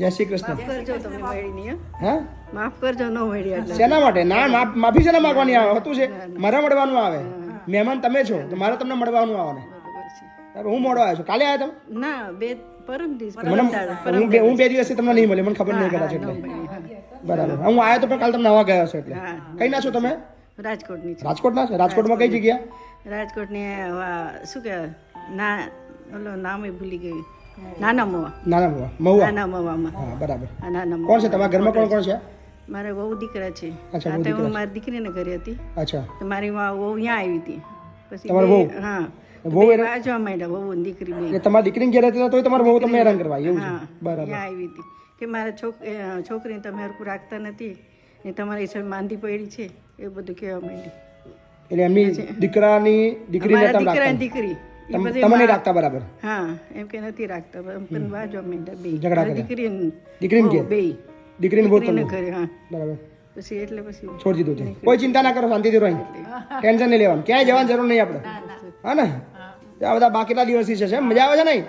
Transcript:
જય શ્રી કૃષ્ણ. કરજો તમે મળી નહીં હા માફ કરજો ન મળી એટલે શેના માટે? ના માફી શેના માંગવાની આવે? હતું છે મારે મળવાનું આવે. મહેમાન તમે છો તો મારે તમને મળવાનું આવે ને. હું મોડો આવ્યો છું. કાલે આવ્યા તમે? ના બે પરમ દિવસ હું 2 દિવસથી તમને નહીં મળ્યો, મને ખબર નહીં કદાચ એટલે. બરાબર. હું આવ્યો તો પણ કાલે તમે નવા ગયા છો એટલે. કઈ ના છો તમે? રાજકોટની છે. રાજકોટના છો? રાજકોટમાં કઈ જગ્યા? રાજકોટની શું કહેવાય ના ઓલો નામ એ ભૂલી ગઈ. નાના મવા. નાના મહુવા. મહુવા. નાના મવામાં. હા બરાબર. નાના મવા. કોણ છે તમારા ઘરમાં? કોણ કોણ છે? મારે બહુ દીકરા છે. અચ્છા, બહુ આ તો દીકરા હું મારી દીકરીને ઘરે હતી અચ્છા. તો મારી માં વહુ અહીંયા આવી હતી. પછી તમારી વહુ? હા વહુ બે બાજવા માંડ્યા વહુ ને દીકરી બે. એટલે તમારી દીકરીને ઘેર હતી તોય તમારે બહુ તમને હેરાન કરવા એવું છે? હા બરાબર. અહીંયા આવી હતી કે મારા છોકરીને તમે હરખું રાખતા નથી ને તમારી હિસાબે માંદી પડી છે એ બધું કહેવા માંડી. એટલે એમની દીકરીને મારા તમે દીકરા રાખતા? ને દીકરી એ તમે બધી નહીં રાખતા બરાબર? હા એમ કે નથી રાખતા પણ બાજવા માંડ્યા બે. ઝઘડા મારી કર્યા? દીકરી દીકરીને ઘેર? બે દીકરીને બહુ દીકરીને તમને ઘરે હા બરાબર પછી એટલે પછી છોડી દીધું છે. કોઈ ચિંતા ના કરો, શાંતિથી રહો. ટેન્શન નહીં લેવાનું, ક્યાંય જવાની જરૂર નહીં આપણે. હા ને આ બધા બાકીના દિવસથી છે. મજા આવે છે નહીં?